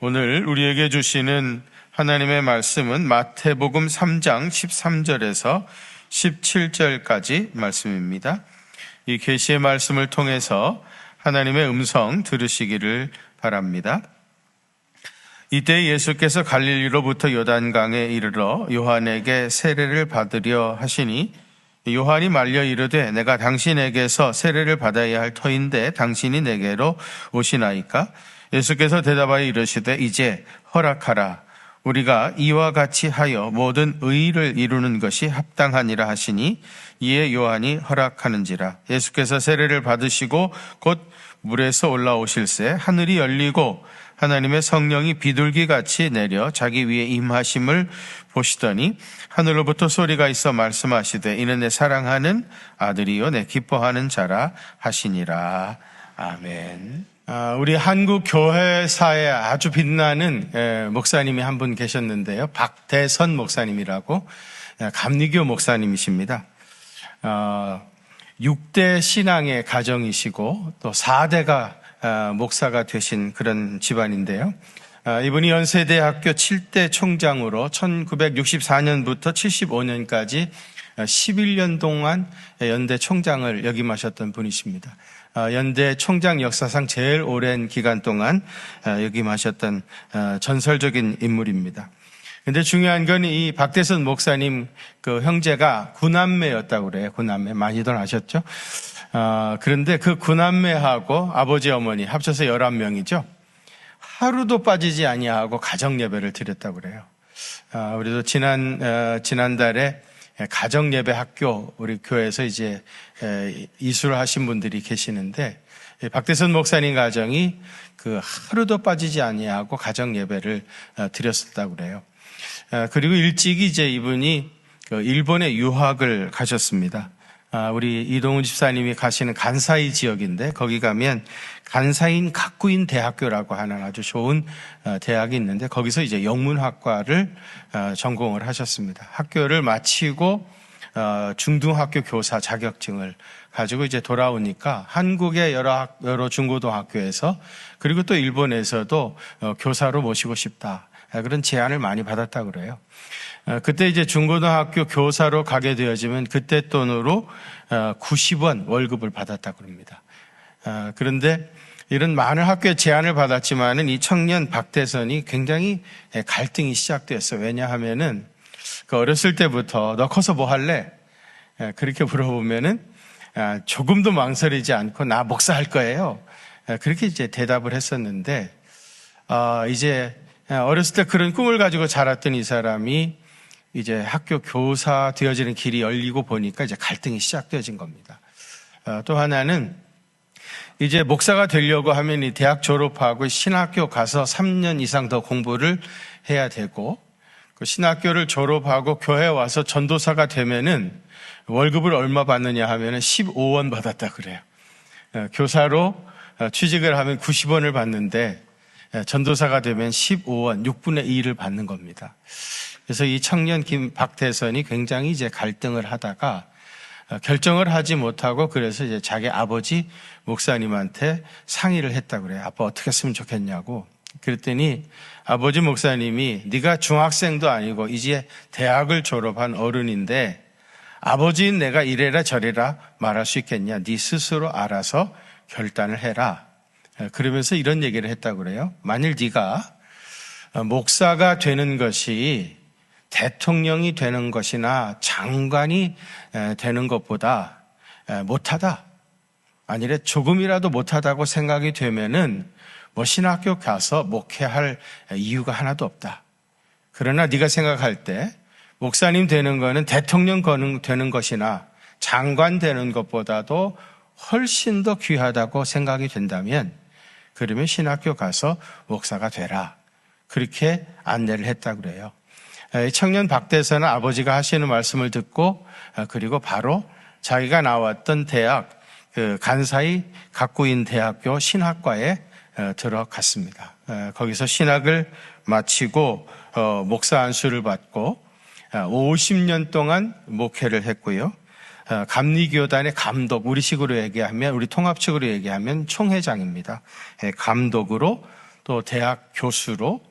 오늘 우리에게 주시는 하나님의 말씀은 마태복음 3장 13절에서 17절까지 말씀입니다. 이 계시의 말씀을 통해서 하나님의 음성 들으시기를 바랍니다. 이때 예수께서 갈릴리로부터 요단강에 이르러 요한에게 세례를 받으려 하시니 요한이 말려 이르되 내가 당신에게서 세례를 받아야 할 터인데 당신이 내게로 오시나이까? 예수께서 대답하여 이르시되 이제 허락하라. 우리가 이와 같이 하여 모든 의를 이루는 것이 합당하니라 하시니 이에 요한이 허락하는지라. 예수께서 세례를 받으시고 곧 물에서 올라오실새 하늘이 열리고 하나님의 성령이 비둘기같이 내려 자기 위에 임하심을 보시더니 하늘로부터 소리가 있어 말씀하시되 이는 내 사랑하는 아들이요 내 기뻐하는 자라 하시니라. 아멘. 우리 한국 교회사에 아주 빛나는 목사님이 한 분 계셨는데요. 박대선 목사님이라고 감리교 목사님이십니다. 6대 신앙의 가정이시고 또 4대가 목사가 되신 그런 집안인데요. 이분이 연세대학교 7대 총장으로 1964년부터 75년까지 11년 동안 연대 총장을 역임하셨던 분이십니다. 연대 총장 역사상 제일 오랜 기간 동안 역임하셨던 전설적인 인물입니다. 근데 중요한 건 이 박대선 목사님 그 형제가 9남매였다고 그래요. 9남매. 많이들 아셨죠? 그런데 그 9남매하고 아버지 어머니 합쳐서 11명이죠. 하루도 빠지지 아니하고 가정 예배를 드렸다고 그래요. 우리도 지난달에 가정 예배 학교 우리 교회에서 이제 이수를 하신 분들이 계시는데 박대선 목사님 가정이 그 하루도 빠지지 아니하고 가정 예배를 드렸었다고 그래요. 그리고 일찍이 이제 이분이 일본에 유학을 가셨습니다. 우리 이동훈 집사님이 가시는 간사이 지역인데 거기 가면 간사인 가쿠인 대학교라고 하는 아주 좋은 대학이 있는데 거기서 이제 영문학과를 전공을 하셨습니다. 학교를 마치고 중등학교 교사 자격증을 가지고 이제 돌아오니까 한국의 여러 중고등학교에서 그리고 또 일본에서도 교사로 모시고 싶다. 그런 제안을 많이 받았다고 그래요. 그때 이제 중고등학교 교사로 가게 되어지면 그때 돈으로 90원 월급을 받았다고 합니다. 그런데 이런 많은 학교에 제안을 받았지만은 이 청년 박대선이 굉장히 갈등이 시작됐어요. 왜냐하면은 그 어렸을 때부터 너 커서 뭐 할래? 그렇게 물어보면은 조금도 망설이지 않고 나 목사할 거예요. 그렇게 이제 대답을 했었는데 이제 어렸을 때 그런 꿈을 가지고 자랐던 이 사람이 이제 학교 교사 되어지는 길이 열리고 보니까 이제 갈등이 시작되어진 겁니다. 또 하나는 이제 목사가 되려고 하면 이 대학 졸업하고 신학교 가서 3년 이상 더 공부를 해야 되고 그 신학교를 졸업하고 교회 와서 전도사가 되면은 월급을 얼마 받느냐 하면은 15원 받았다 그래요. 교사로 취직을 하면 90원을 받는데 전도사가 되면 15원, 6분의 2를 받는 겁니다. 그래서 이 청년 박대선이 굉장히 이제 갈등을 하다가 결정을 하지 못하고 그래서 이제 자기 아버지 목사님한테 상의를 했다고 그래요. 아빠 어떻게 했으면 좋겠냐고. 그랬더니 아버지 목사님이 네가 중학생도 아니고 이제 대학을 졸업한 어른인데 아버지인 내가 이래라 저래라 말할 수 있겠냐. 네 스스로 알아서 결단을 해라. 그러면서 이런 얘기를 했다고 그래요. 만일 네가 목사가 되는 것이 대통령이 되는 것이나 장관이 되는 것보다 못하다. 아니래 조금이라도 못하다고 생각이 되면은 뭐 신학교 가서 목회할 이유가 하나도 없다. 그러나 네가 생각할 때 목사님 되는 거는 대통령 되는 것이나 장관 되는 것보다도 훨씬 더 귀하다고 생각이 된다면 그러면 신학교 가서 목사가 되라. 그렇게 안내를 했다고 그래요. 청년 박대선은 아버지가 하시는 말씀을 듣고 그리고 바로 자기가 나왔던 대학 간사이 가쿠인 대학교 신학과에 들어갔습니다. 거기서 신학을 마치고 목사 안수를 받고 50년 동안 목회를 했고요. 감리교단의 감독, 우리 통합식으로 얘기하면 총회장입니다. 감독으로 또 대학 교수로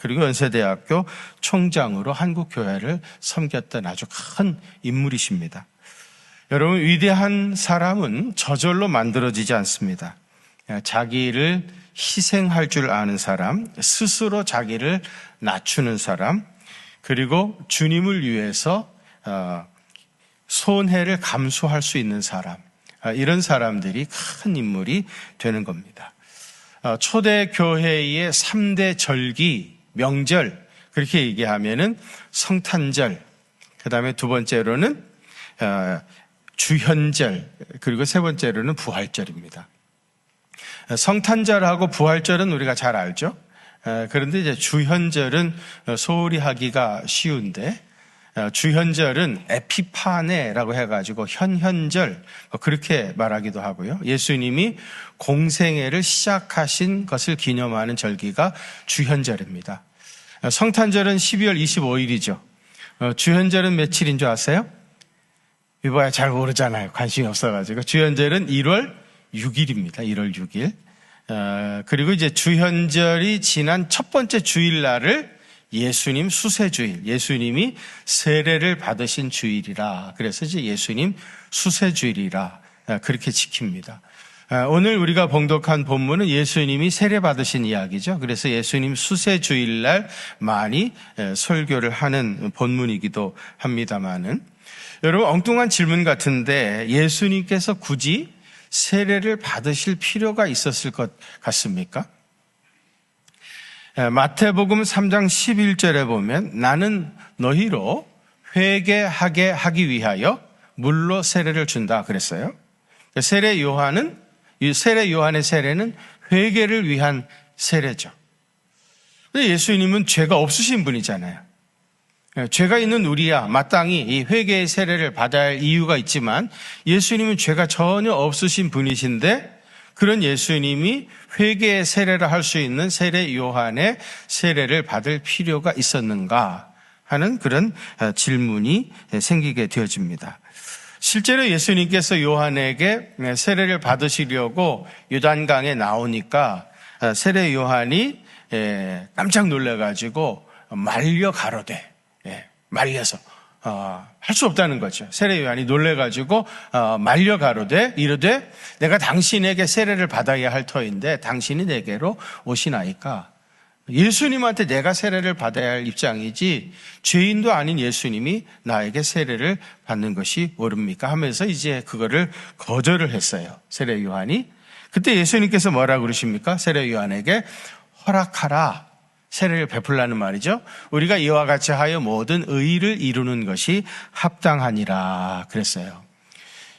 그리고 연세대학교 총장으로 한국교회를 섬겼던 아주 큰 인물이십니다. 여러분, 위대한 사람은 저절로 만들어지지 않습니다. 자기를 희생할 줄 아는 사람, 스스로 자기를 낮추는 사람, 그리고 주님을 위해서 손해를 감수할 수 있는 사람, 이런 사람들이 큰 인물이 되는 겁니다. 초대교회의 3대 절기, 명절, 그렇게 얘기하면은 성탄절, 그 다음에 두 번째로는 주현절, 그리고 세 번째로는 부활절입니다. 성탄절하고 부활절은 우리가 잘 알죠. 그런데 이제 주현절은 소홀히 하기가 쉬운데, 주현절은 에피파네라고 해가지고 현현절, 그렇게 말하기도 하고요. 예수님이 공생애를 시작하신 것을 기념하는 절기가 주현절입니다. 성탄절은 12월 25일이죠. 주현절은 며칠인 줄 아세요? 이봐야 잘 모르잖아요. 관심이 없어가지고. 주현절은 1월 6일입니다. 1월 6일. 그리고 이제 주현절이 지난 첫 번째 주일날을 예수님 수세주일, 예수님이 세례를 받으신 주일이라, 그래서 이제 예수님 수세주일이라 그렇게 지킵니다. 오늘 우리가 봉독한 본문은 예수님이 세례 받으신 이야기죠. 그래서 예수님 수세주일날 많이 설교를 하는 본문이기도 합니다만은, 여러분, 엉뚱한 질문 같은데 예수님께서 굳이 세례를 받으실 필요가 있었을 것 같습니까? 마태복음 3장 11절에 보면 나는 너희로 회개하게 하기 위하여 물로 세례를 준다 그랬어요. 세례 요한의 세례는 회개를 위한 세례죠. 예수님은 죄가 없으신 분이잖아요. 죄가 있는 우리야 마땅히 이 회개의 세례를 받아야 할 이유가 있지만, 예수님은 죄가 전혀 없으신 분이신데 그런 예수님이 회개의 세례를 할 수 있는 세례 요한의 세례를 받을 필요가 있었는가 하는 그런 질문이 생기게 되어집니다. 실제로 예수님께서 요한에게 세례를 받으시려고 요단강에 나오니까 세례 요한이 깜짝 놀라가지고 말려 가로되, 말려서 할 수 없다는 거죠. 세례 요한이 놀래가지고 말려 가로되 이르되 내가 당신에게 세례를 받아야 할 터인데 당신이 내게로 오시나이까. 예수님한테 내가 세례를 받아야 할 입장이지 죄인도 아닌 예수님이 나에게 세례를 받는 것이 옳습니까 하면서 이제 그거를 거절을 했어요, 세례 요한이. 그때 예수님께서 뭐라고 그러십니까? 세례 요한에게 허락하라, 세례를 베풀라는 말이죠. 우리가 이와 같이 하여 모든 의를 이루는 것이 합당하니라 그랬어요.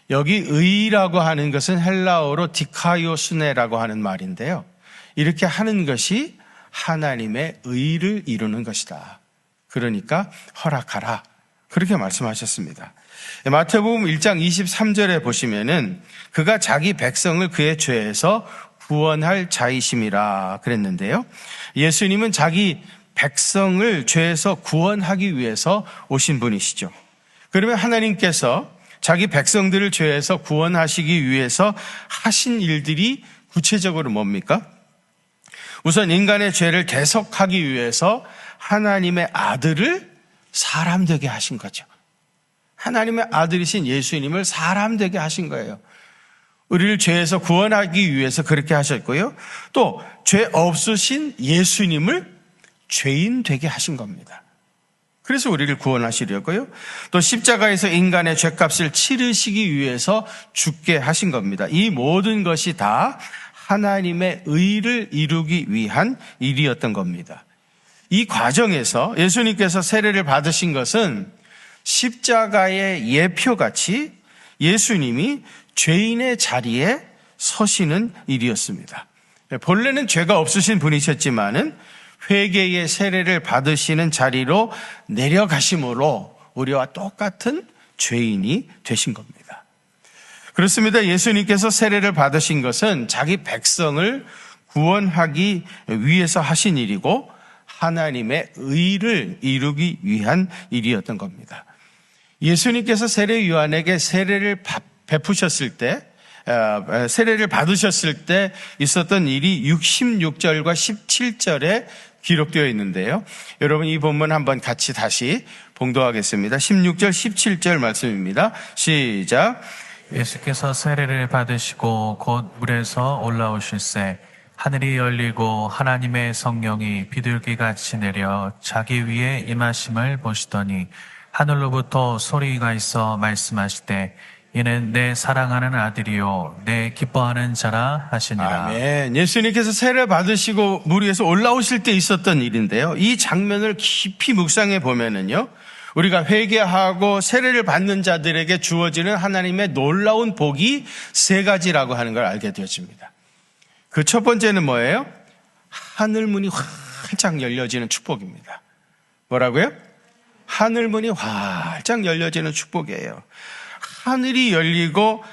여기 의라고 하는 것은 헬라어로 디카이오스네라고 하는 말인데요, 이렇게 하는 것이 하나님의 의를 이루는 것이다. 그러니까 허락하라, 그렇게 말씀하셨습니다. 마태복음 1장 23절에 보시면은 그가 자기 백성을 그의 죄에서 구원할 자이심이라 그랬는데요, 예수님은 자기 백성을 죄에서 구원하기 위해서 오신 분이시죠. 그러면 하나님께서 자기 백성들을 죄에서 구원하시기 위해서 하신 일들이 구체적으로 뭡니까? 우선 인간의 죄를 대속하기 위해서 하나님의 아들을 사람 되게 하신 거죠. 하나님의 아들이신 예수님을 사람 되게 하신 거예요. 우리를 죄에서 구원하기 위해서 그렇게 하셨고요, 또 죄 없으신 예수님을 죄인 되게 하신 겁니다. 그래서 우리를 구원하시려고요, 또 십자가에서 인간의 죄값을 치르시기 위해서 죽게 하신 겁니다. 이 모든 것이 다 하나님의 의를 이루기 위한 일이었던 겁니다. 이 과정에서 예수님께서 세례를 받으신 것은 십자가의 예표같이 예수님이 죄인의 자리에 서시는 일이었습니다. 본래는 죄가 없으신 분이셨지만은 회개의 세례를 받으시는 자리로 내려가심으로 우리와 똑같은 죄인이 되신 겁니다. 그렇습니다. 예수님께서 세례를 받으신 것은 자기 백성을 구원하기 위해서 하신 일이고 하나님의 의를 이루기 위한 일이었던 겁니다. 예수님께서 세례 요한에게 세례를 베푸셨을 때 세례를 받으셨을 때 있었던 일이 66절과 17절에 기록되어 있는데요. 여러분 이 본문 한번 같이 다시 봉독하겠습니다. 16절, 17절 말씀입니다. 시작. 예수께서 세례를 받으시고 곧 물에서 올라오실새 하늘이 열리고 하나님의 성령이 비둘기같이 내려 자기 위에 임하심을 보시더니 하늘로부터 소리가 있어 말씀하시되 이는 내 사랑하는 아들이요 내 기뻐하는 자라 하시니라. 아멘. 예수님께서 세례 받으시고 물 위에서 올라오실 때 있었던 일인데요. 이 장면을 깊이 묵상해 보면은요, 우리가 회개하고 세례를 받는 자들에게 주어지는 하나님의 놀라운 복이 세 가지라고 하는 걸 알게 되어집니다. 그 첫 번째는 뭐예요? 하늘문이 활짝 열려지는 축복입니다. 뭐라고요? 하늘문이 활짝 열려지는 축복이에요. 하늘이 열리고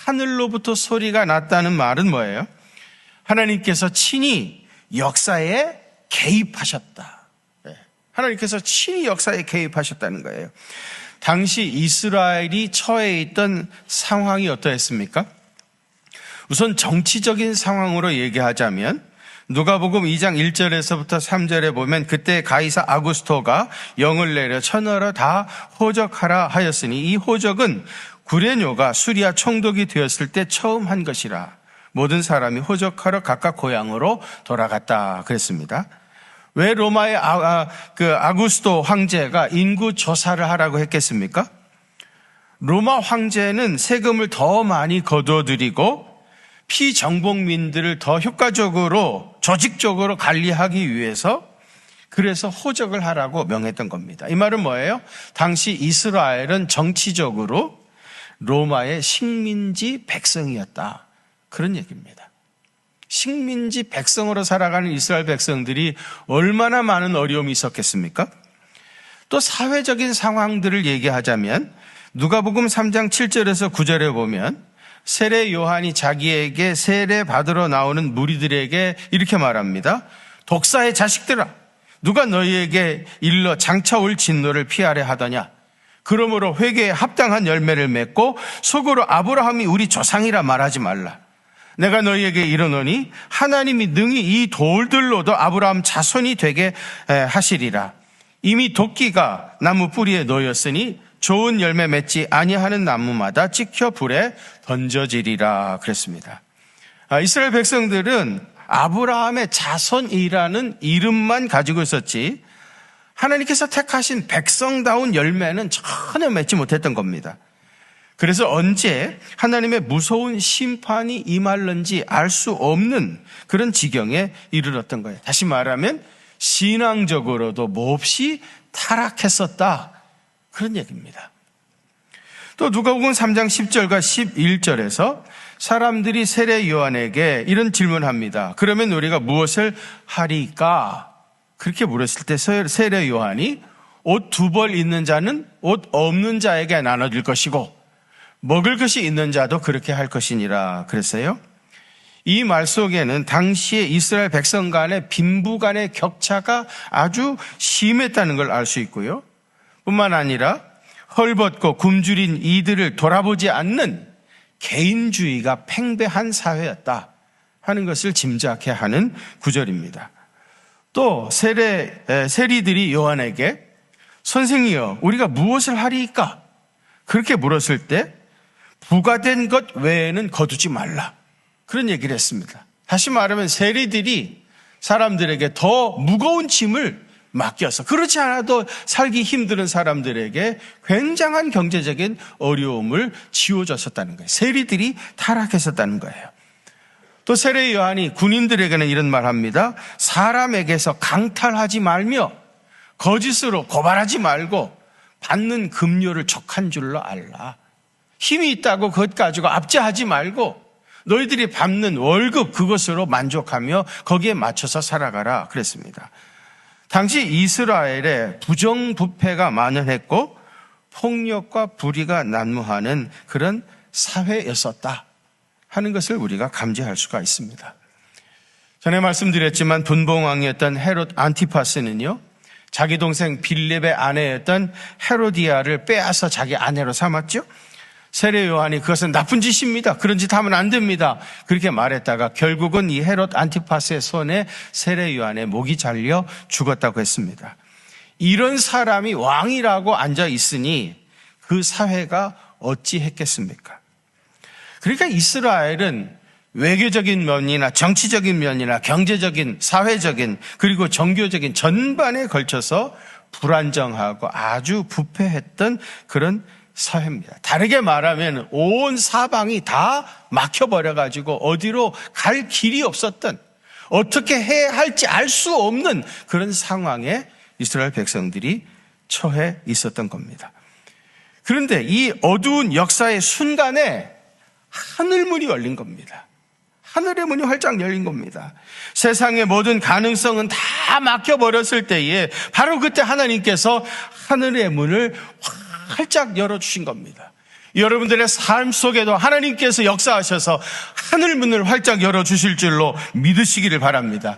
하늘로부터 소리가 났다는 말은 뭐예요? 하나님께서 친히 역사에 개입하셨다. 하나님께서 친히 역사에 개입하셨다는 거예요. 당시 이스라엘이 처해 있던 상황이 어떠했습니까? 우선 정치적인 상황으로 얘기하자면 누가복음 2장 1절에서부터 3절에 보면 그때 가이사 아구스토가 영을 내려 천하로 다 호적하라 하였으니 이 호적은 구레뇨가 수리아 총독이 되었을 때 처음 한 것이라 모든 사람이 호적하러 각각 고향으로 돌아갔다 그랬습니다. 왜 로마의 아구스토 황제가 인구 조사를 하라고 했겠습니까? 로마 황제는 세금을 더 많이 거둬들이고 피정복민들을 더 효과적으로 조직적으로 관리하기 위해서 그래서 호적을 하라고 명했던 겁니다. 이 말은 뭐예요? 당시 이스라엘은 정치적으로 로마의 식민지 백성이었다. 그런 얘기입니다. 식민지 백성으로 살아가는 이스라엘 백성들이 얼마나 많은 어려움이 있었겠습니까? 또 사회적인 상황들을 얘기하자면 누가복음 3장 7절에서 9절에 보면 세례 요한이 자기에게 세례 받으러 나오는 무리들에게 이렇게 말합니다. 독사의 자식들아, 누가 너희에게 일러 장차 올 진노를 피하려 하더냐? 그러므로 회개에 합당한 열매를 맺고 속으로 아브라함이 우리 조상이라 말하지 말라. 내가 너희에게 이르노니 하나님이 능히 이 돌들로도 아브라함 자손이 되게 하시리라. 이미 도끼가 나무 뿌리에 놓였으니 좋은 열매 맺지 아니하는 나무마다 찍혀 불에 던져지리라 그랬습니다. 이스라엘 백성들은 아브라함의 자손이라는 이름만 가지고 있었지 하나님께서 택하신 백성다운 열매는 전혀 맺지 못했던 겁니다. 그래서 언제 하나님의 무서운 심판이 임할는지 알 수 없는 그런 지경에 이르렀던 거예요. 다시 말하면 신앙적으로도 몹시 타락했었다. 그런 얘기입니다. 또 누가복음 3장 10절과 11절에서 사람들이 세례 요한에게 이런 질문합니다. 그러면 우리가 무엇을 하리까? 그렇게 물었을 때 세례 요한이 옷 2벌 있는 자는 옷 없는 자에게 나눠줄 것이고 먹을 것이 있는 자도 그렇게 할 것이니라 그랬어요. 이 말 속에는 당시의 이스라엘 백성 간의 빈부 간의 격차가 아주 심했다는 걸 알 수 있고요. 뿐만 아니라 헐벗고 굶주린 이들을 돌아보지 않는 개인주의가 팽배한 사회였다 하는 것을 짐작해 하는 구절입니다. 또 세리들이 요한에게 선생이여 우리가 무엇을 하리이까? 그렇게 물었을 때 부과된 것 외에는 거두지 말라 그런 얘기를 했습니다. 다시 말하면 세리들이 사람들에게 더 무거운 짐을 맡겨서 그렇지 않아도 살기 힘든 사람들에게 굉장한 경제적인 어려움을 지어줬었다는 거예요. 세리들이 타락했었다는 거예요. 또 세례 요한이 군인들에게는 이런 말합니다. 사람에게서 강탈하지 말며 거짓으로 고발하지 말고 받는 급료를 족한 줄로 알라. 힘이 있다고 그것 가지고 압제하지 말고 너희들이 받는 월급 그것으로 만족하며 거기에 맞춰서 살아가라 그랬습니다. 당시 이스라엘에 부정부패가 만연했고 폭력과 불의가 난무하는 그런 사회였었다 하는 것을 우리가 감지할 수가 있습니다. 전에 말씀드렸지만 분봉왕이었던 헤롯 안티파스는요, 자기 동생 빌립의 아내였던 헤로디아를 빼앗아 자기 아내로 삼았죠. 세례 요한이 그것은 나쁜 짓입니다. 그런 짓 하면 안 됩니다. 그렇게 말했다가 결국은 이 헤롯 안티파스의 손에 세례 요한의 목이 잘려 죽었다고 했습니다. 이런 사람이 왕이라고 앉아 있으니 그 사회가 어찌 했겠습니까? 그러니까 이스라엘은 외교적인 면이나 정치적인 면이나 경제적인, 사회적인, 그리고 종교적인 전반에 걸쳐서 불안정하고 아주 부패했던 그런 사회입니다. 다르게 말하면 온 사방이 다 막혀버려가지고 어디로 갈 길이 없었던, 어떻게 해야 할지 알 수 없는 그런 상황에 이스라엘 백성들이 처해 있었던 겁니다. 그런데 이 어두운 역사의 순간에 하늘 문이 열린 겁니다. 하늘의 문이 활짝 열린 겁니다. 세상의 모든 가능성은 다 막혀버렸을 때에 바로 그때 하나님께서 하늘의 문을 활짝 열어주신 겁니다. 여러분들의 삶 속에도 하나님께서 역사하셔서 하늘 문을 활짝 열어주실 줄로 믿으시기를 바랍니다.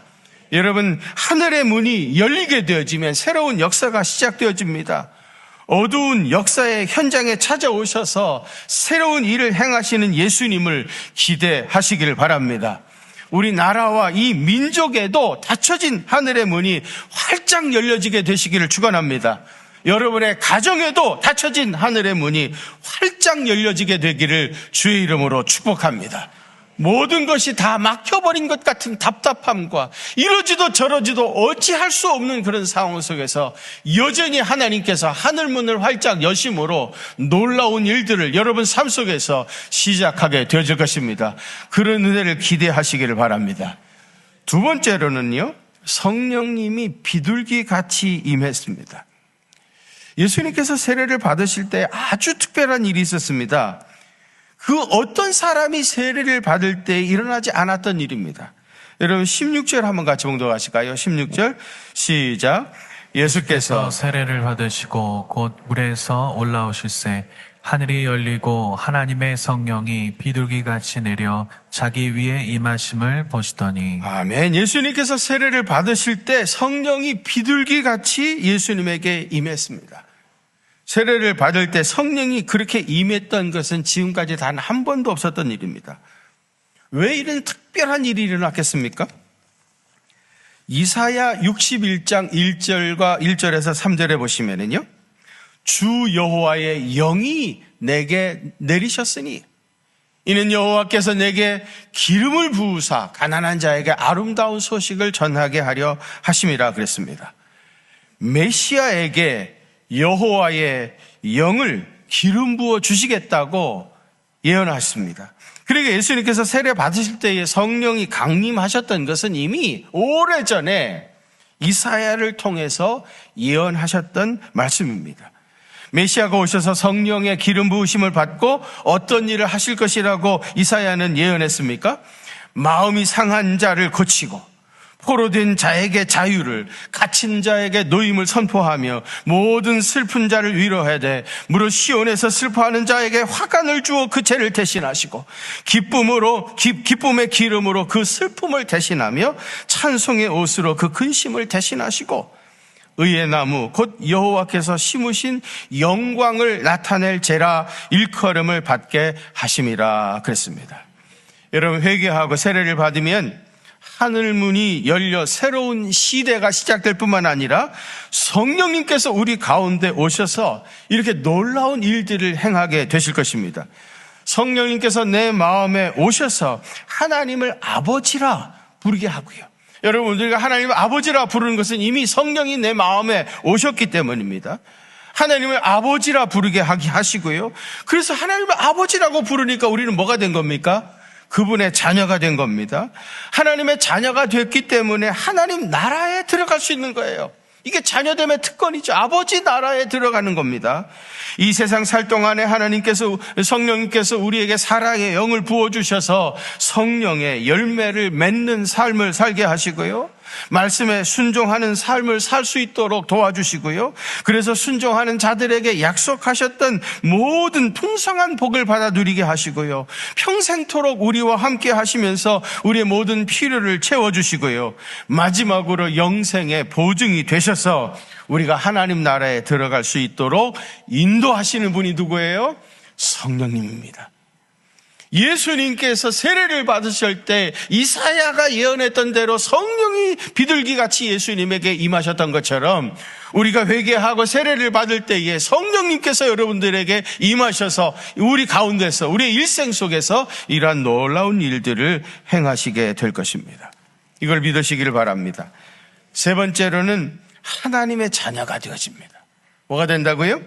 여러분, 하늘의 문이 열리게 되어지면 새로운 역사가 시작되어집니다. 어두운 역사의 현장에 찾아오셔서 새로운 일을 행하시는 예수님을 기대하시기를 바랍니다. 우리나라와 이 민족에도 닫혀진 하늘의 문이 활짝 열려지게 되시기를 축원합니다. 여러분의 가정에도 닫혀진 하늘의 문이 활짝 열려지게 되기를 주의 이름으로 축복합니다. 모든 것이 다 막혀버린 것 같은 답답함과 이러지도 저러지도 어찌할 수 없는 그런 상황 속에서 여전히 하나님께서 하늘문을 활짝 여심으로 놀라운 일들을 여러분 삶 속에서 시작하게 되어질 것입니다. 그런 은혜를 기대하시기를 바랍니다. 두 번째로는요, 성령님이 비둘기같이 임했습니다. 예수님께서 세례를 받으실 때 아주 특별한 일이 있었습니다. 그 어떤 사람이 세례를 받을 때 일어나지 않았던 일입니다. 여러분 16절 한번 같이 봉독하실까요? 16절 시작. 예수께서 세례를 받으시고 곧 물에서 올라오실새 하늘이 열리고 하나님의 성령이 비둘기같이 내려 자기 위에 임하심을 보시더니. 아멘. 예수님께서 세례를 받으실 때 성령이 비둘기같이 예수님에게 임했습니다. 세례를 받을 때 성령이 그렇게 임했던 것은 지금까지 단 한 번도 없었던 일입니다. 왜 이런 특별한 일이 일어났겠습니까? 이사야 61장 1절과 1절에서 3절에 보시면은요, 주 여호와의 영이 내게 내리셨으니 이는 여호와께서 내게 기름을 부으사 가난한 자에게 아름다운 소식을 전하게 하려 하심이라 그랬습니다. 메시아에게 여호와의 영을 기름 부어 주시겠다고 예언하셨습니다. 그러니까 예수님께서 세례 받으실 때에 성령이 강림하셨던 것은 이미 오래전에 이사야를 통해서 예언하셨던 말씀입니다. 메시아가 오셔서 성령의 기름 부으심을 받고 어떤 일을 하실 것이라고 이사야는 예언했습니까? 마음이 상한 자를 고치고 포로된 자에게 자유를, 갇힌 자에게 노임을 선포하며 모든 슬픈 자를 위로하되 무릇 시온에서 슬퍼하는 자에게 화관을 주어 그 죄를 대신하시고 기쁨의 기름으로 그 슬픔을 대신하며 찬송의 옷으로 그 근심을 대신하시고 의의 나무 곧 여호와께서 심으신 영광을 나타낼 제라 일컬음을 받게 하심이라 그랬습니다. 여러분, 회개하고 세례를 받으면 하늘문이 열려 새로운 시대가 시작될 뿐만 아니라 성령님께서 우리 가운데 오셔서 이렇게 놀라운 일들을 행하게 되실 것입니다. 성령님께서 내 마음에 오셔서 하나님을 아버지라 부르게 하고요. 여러분, 우리가 하나님을 아버지라 부르는 것은 이미 성령이 내 마음에 오셨기 때문입니다. 하나님을 아버지라 부르게 하시고요. 그래서 하나님을 아버지라고 부르니까 우리는 뭐가 된 겁니까? 그분의 자녀가 된 겁니다. 하나님의 자녀가 됐기 때문에 하나님 나라에 들어갈 수 있는 거예요. 이게 자녀됨의 특권이죠. 아버지 나라에 들어가는 겁니다. 이 세상 살 동안에 하나님께서, 성령님께서 우리에게 사랑의 영을 부어주셔서 성령의 열매를 맺는 삶을 살게 하시고요. 말씀에 순종하는 삶을 살 수 있도록 도와주시고요. 그래서 순종하는 자들에게 약속하셨던 모든 풍성한 복을 받아 누리게 하시고요. 평생토록 우리와 함께 하시면서 우리의 모든 필요를 채워주시고요. 마지막으로 영생의 보증이 되셔서 우리가 하나님 나라에 들어갈 수 있도록 인도하시는 분이 누구예요? 성령님입니다. 예수님께서 세례를 받으실 때 이사야가 예언했던 대로 성령이 비둘기같이 예수님에게 임하셨던 것처럼 우리가 회개하고 세례를 받을 때에 성령님께서 여러분들에게 임하셔서 우리 가운데서 우리의 일생 속에서 이러한 놀라운 일들을 행하시게 될 것입니다. 이걸 믿으시기를 바랍니다. 세 번째로는 하나님의 자녀가 되어집니다. 뭐가 된다고요?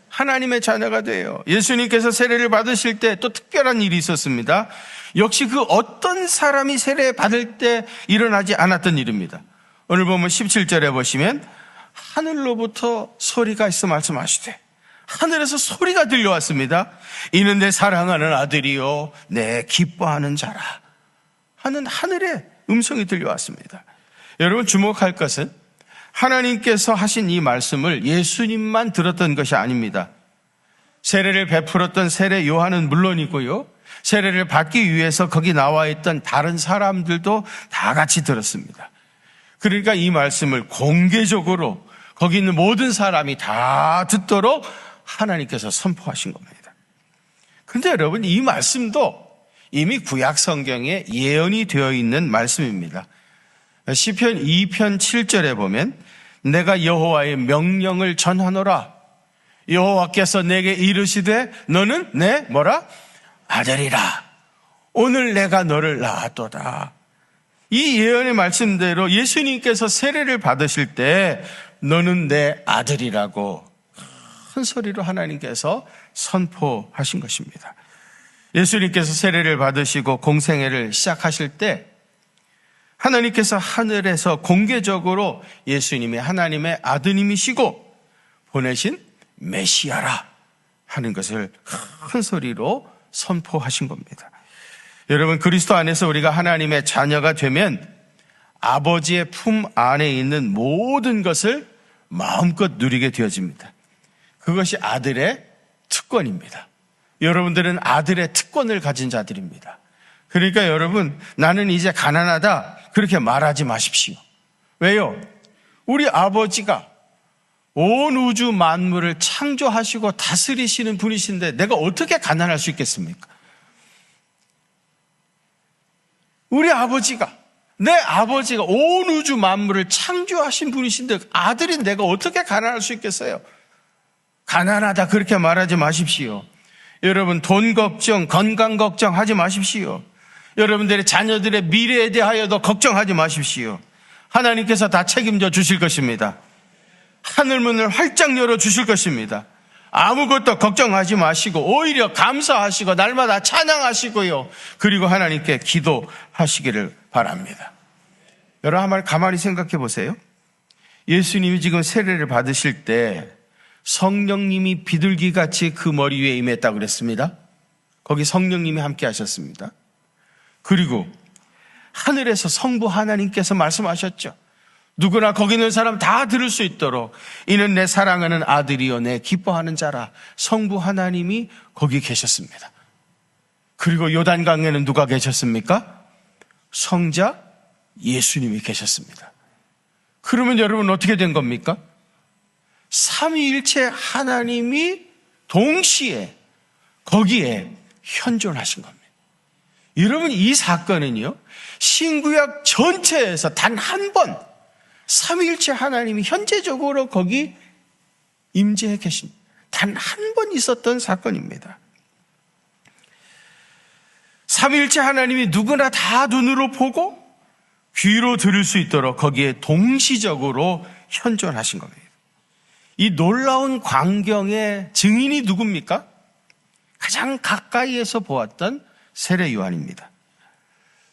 하나님의 자녀가 돼요. 예수님께서 세례를 받으실 때 또 특별한 일이 있었습니다. 역시 그 어떤 사람이 세례 받을 때 일어나지 않았던 일입니다. 오늘 보면 17절에 보시면 하늘로부터 소리가 있어 말씀하시되, 하늘에서 소리가 들려왔습니다. 이는 내 사랑하는 아들이요 내 기뻐하는 자라 하는 하늘의 음성이 들려왔습니다. 여러분 주목할 것은 하나님께서 하신 이 말씀을 예수님만 들었던 것이 아닙니다. 세례를 베풀었던 세례 요한은 물론이고요, 세례를 받기 위해서 거기 나와 있던 다른 사람들도 다 같이 들었습니다. 그러니까 이 말씀을 공개적으로 거기 있는 모든 사람이 다 듣도록 하나님께서 선포하신 겁니다. 그런데 여러분, 이 말씀도 이미 구약 성경에 예언이 되어 있는 말씀입니다. 시편 2편 7절에 보면 내가 여호와의 명령을 전하노라. 여호와께서 내게 이르시되 너는 내 뭐라? 아들이라. 오늘 내가 너를 낳았도다. 이 예언의 말씀대로 예수님께서 세례를 받으실 때 너는 내 아들이라고 큰 소리로 하나님께서 선포하신 것입니다. 예수님께서 세례를 받으시고 공생애를 시작하실 때 하나님께서 하늘에서 공개적으로 예수님이 하나님의 아드님이시고 보내신 메시아라 하는 것을 큰 소리로 선포하신 겁니다. 여러분, 그리스도 안에서 우리가 하나님의 자녀가 되면 아버지의 품 안에 있는 모든 것을 마음껏 누리게 되어집니다. 그것이 아들의 특권입니다. 여러분들은 아들의 특권을 가진 자들입니다. 그러니까 여러분, 나는 이제 가난하다 그렇게 말하지 마십시오. 왜요? 우리 아버지가 온 우주 만물을 창조하시고 다스리시는 분이신데 내가 어떻게 가난할 수 있겠습니까? 우리 아버지가, 내 아버지가 온 우주 만물을 창조하신 분이신데 아들인 내가 어떻게 가난할 수 있겠어요? 가난하다 그렇게 말하지 마십시오. 여러분, 돈 걱정, 건강 걱정 하지 마십시오. 여러분들의 자녀들의 미래에 대하여도 걱정하지 마십시오. 하나님께서 다 책임져 주실 것입니다. 하늘문을 활짝 열어 주실 것입니다. 아무것도 걱정하지 마시고 오히려 감사하시고 날마다 찬양하시고요, 그리고 하나님께 기도하시기를 바랍니다. 여러분, 한 말 가만히 생각해 보세요. 예수님이 지금 세례를 받으실 때 성령님이 비둘기같이 그 머리 위에 임했다고 그랬습니다. 거기 성령님이 함께 하셨습니다. 그리고 하늘에서 성부 하나님께서 말씀하셨죠. 누구나 거기 있는 사람 다 들을 수 있도록 이는 내 사랑하는 아들이요 내 기뻐하는 자라. 성부 하나님이 거기 계셨습니다. 그리고 요단강에는 누가 계셨습니까? 성자 예수님이 계셨습니다. 그러면 여러분 어떻게 된 겁니까? 삼위일체 하나님이 동시에 거기에 현존하신 겁니다. 여러분, 이 사건은요, 신구약 전체에서 단 한 번 삼위일체 하나님이 현재적으로 거기 임재해 계신 단 한 번 있었던 사건입니다. 삼위일체 하나님이 누구나 다 눈으로 보고 귀로 들을 수 있도록 거기에 동시적으로 현존하신 겁니다. 이 놀라운 광경의 증인이 누굽니까? 가장 가까이에서 보았던 세례 요한입니다.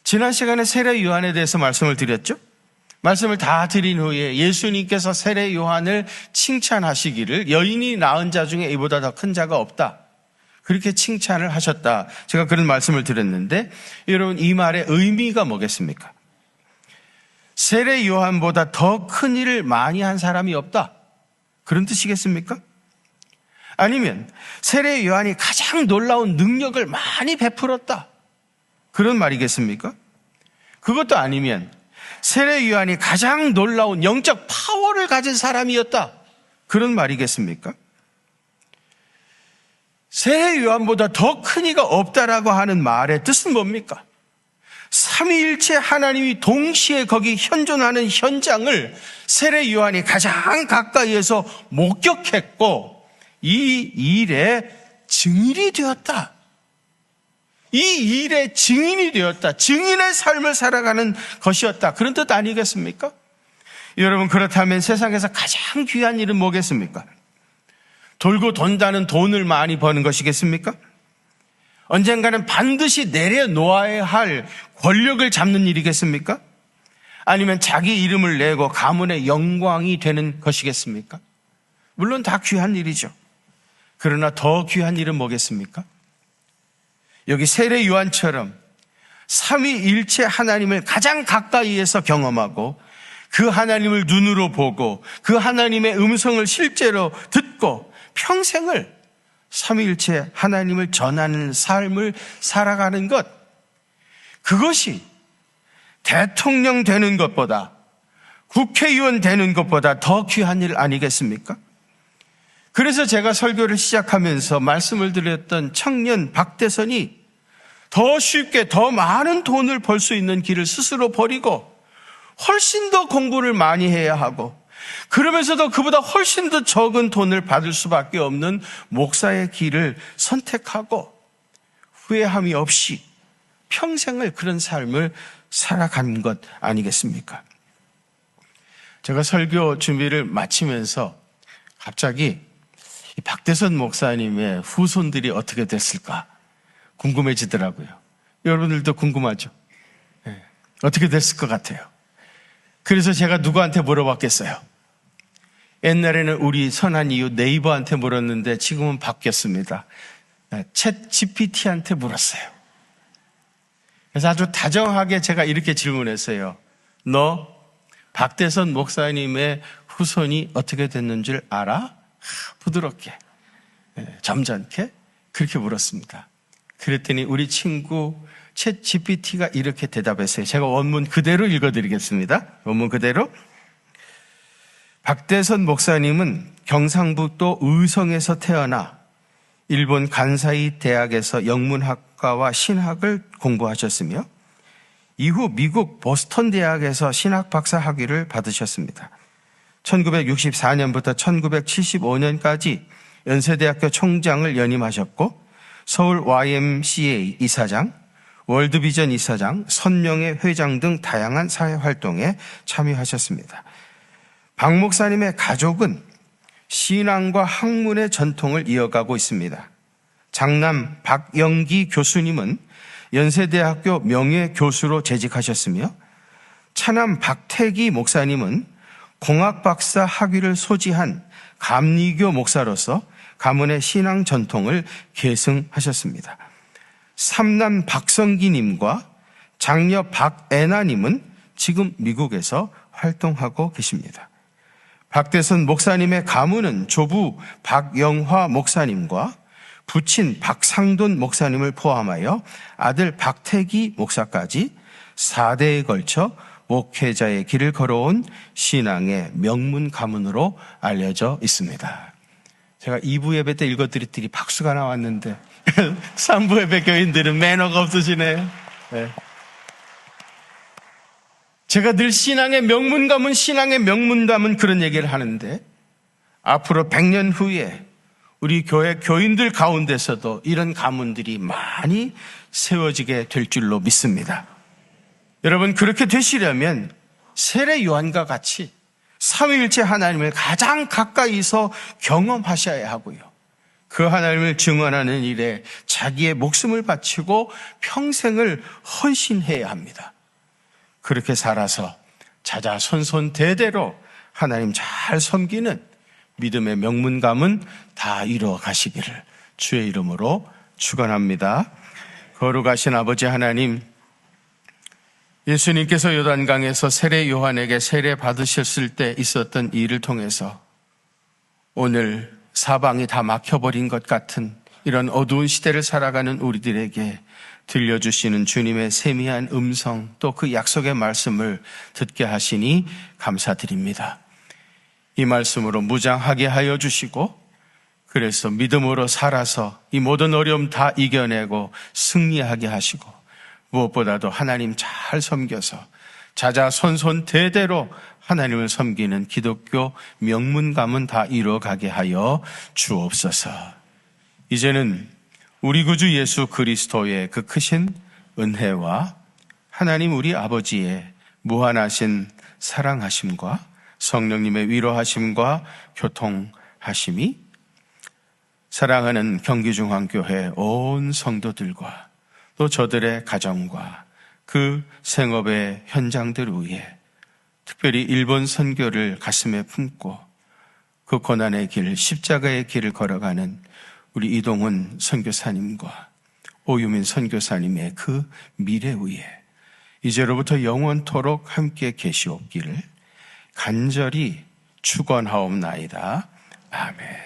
지난 시간에 세례 요한에 대해서 말씀을 드렸죠? 말씀을 다 드린 후에 예수님께서 세례 요한을 칭찬하시기를 여인이 낳은 자 중에 이보다 더 큰 자가 없다, 그렇게 칭찬을 하셨다. 제가 그런 말씀을 드렸는데, 여러분, 이 말의 의미가 뭐겠습니까? 세례 요한보다 더 큰 일을 많이 한 사람이 없다, 그런 뜻이겠습니까? 아니면 세례 요한이 가장 놀라운 능력을 많이 베풀었다, 그런 말이겠습니까? 그것도 아니면 세례 요한이 가장 놀라운 영적 파워를 가진 사람이었다, 그런 말이겠습니까? 세례 요한보다 더 큰 이가 없다라고 하는 말의 뜻은 뭡니까? 삼위일체 하나님이 동시에 거기 현존하는 현장을 세례 요한이 가장 가까이에서 목격했고 이 일의 증인이 되었다. 이 일의 증인이 되었다. 증인의 삶을 살아가는 것이었다. 그런 뜻 아니겠습니까? 여러분, 그렇다면 세상에서 가장 귀한 일은 뭐겠습니까? 돌고 돈다는 돈을 많이 버는 것이겠습니까? 언젠가는 반드시 내려놓아야 할 권력을 잡는 일이겠습니까? 아니면 자기 이름을 내고 가문의 영광이 되는 것이겠습니까? 물론 다 귀한 일이죠. 그러나 더 귀한 일은 뭐겠습니까? 여기 세례 요한처럼 삼위일체 하나님을 가장 가까이에서 경험하고 그 하나님을 눈으로 보고 그 하나님의 음성을 실제로 듣고 평생을 삼위일체 하나님을 전하는 삶을 살아가는 것, 그것이 대통령 되는 것보다, 국회의원 되는 것보다 더 귀한 일 아니겠습니까? 그래서 제가 설교를 시작하면서 말씀을 드렸던 청년 박대선이 더 쉽게 더 많은 돈을 벌 수 있는 길을 스스로 버리고 훨씬 더 공부를 많이 해야 하고 그러면서도 그보다 훨씬 더 적은 돈을 받을 수밖에 없는 목사의 길을 선택하고 후회함이 없이 평생을 그런 삶을 살아간 것 아니겠습니까? 제가 설교 준비를 마치면서 갑자기 이 박대선 목사님의 후손들이 어떻게 됐을까 궁금해지더라고요. 여러분들도 궁금하죠? 네. 어떻게 됐을 것 같아요? 그래서 제가 누구한테 물어봤겠어요? 옛날에는 우리 선한 이유 네이버한테 물었는데 지금은 바뀌었습니다. 챗 GPT한테 물었어요. 그래서 아주 다정하게 제가 이렇게 질문했어요. 너 박대선 목사님의 후손이 어떻게 됐는 줄 알아? 부드럽게, 점잖게 그렇게 물었습니다. 그랬더니 우리 친구 챗 GPT가 이렇게 대답했어요. 제가 원문 그대로 읽어드리겠습니다. 원문 그대로. 박대선 목사님은 경상북도 의성에서 태어나 일본 간사이 대학에서 영문학과와 신학을 공부하셨으며 이후 미국 보스턴 대학에서 신학 박사 학위를 받으셨습니다. 1964년부터 1975년까지 연세대학교 총장을 연임하셨고 서울 YMCA 이사장, 월드비전 이사장, 선명회 회장 등 다양한 사회활동에 참여하셨습니다. 박 목사님의 가족은 신앙과 학문의 전통을 이어가고 있습니다. 장남 박영기 교수님은 연세대학교 명예교수로 재직하셨으며 차남 박태기 목사님은 공학박사 학위를 소지한 감리교 목사로서 가문의 신앙 전통을 계승하셨습니다. 삼남 박성기님과 장녀 박애나님은 지금 미국에서 활동하고 계십니다. 박대선 목사님의 가문은 조부 박영화 목사님과 부친 박상돈 목사님을 포함하여 아들 박태기 목사까지 4대에 걸쳐 목회자의 길을 걸어온 신앙의 명문 가문으로 알려져 있습니다. 제가 2부 예배 때 읽어드렸더니 박수가 나왔는데 3부 예배 교인들은 매너가 없으시네요. 네. 제가 늘 신앙의 명문 가문 그런 얘기를 하는데 앞으로 100년 후에 우리 교회 교인들 가운데서도 이런 가문들이 많이 세워지게 될 줄로 믿습니다. 여러분, 그렇게 되시려면 세례 요한과 같이 삼위일체 하나님을 가장 가까이서 경험하셔야 하고요. 그 하나님을 증언하는 일에 자기의 목숨을 바치고 평생을 헌신해야 합니다. 그렇게 살아서 자자손손 대대로 하나님 잘 섬기는 믿음의 명문 가문 다 이루어 가시기를 주의 이름으로 축원합니다. 거룩하신 아버지 하나님, 예수님께서 요단강에서 세례 요한에게 세례 받으셨을 때 있었던 일을 통해서 오늘 사방이 다 막혀버린 것 같은 이런 어두운 시대를 살아가는 우리들에게 들려주시는 주님의 세미한 음성, 또 그 약속의 말씀을 듣게 하시니 감사드립니다. 이 말씀으로 무장하게 하여 주시고 그래서 믿음으로 살아서 이 모든 어려움 다 이겨내고 승리하게 하시고 무엇보다도 하나님 잘 섬겨서 자자손손 대대로 하나님을 섬기는 기독교 명문 가문 다 이루어가게 하여 주옵소서. 이제는 우리 구주 예수 그리스도의 그 크신 은혜와 하나님 우리 아버지의 무한하신 사랑하심과 성령님의 위로하심과 교통하심이 사랑하는 경기중앙교회 온 성도들과 또 저들의 가정과 그 생업의 현장들 위에 특별히 일본 선교를 가슴에 품고 그 고난의 길, 십자가의 길을 걸어가는 우리 이동훈 선교사님과 오유민 선교사님의 그 미래 위에 이제로부터 영원토록 함께 계시옵기를 간절히 축원하옵나이다. 아멘.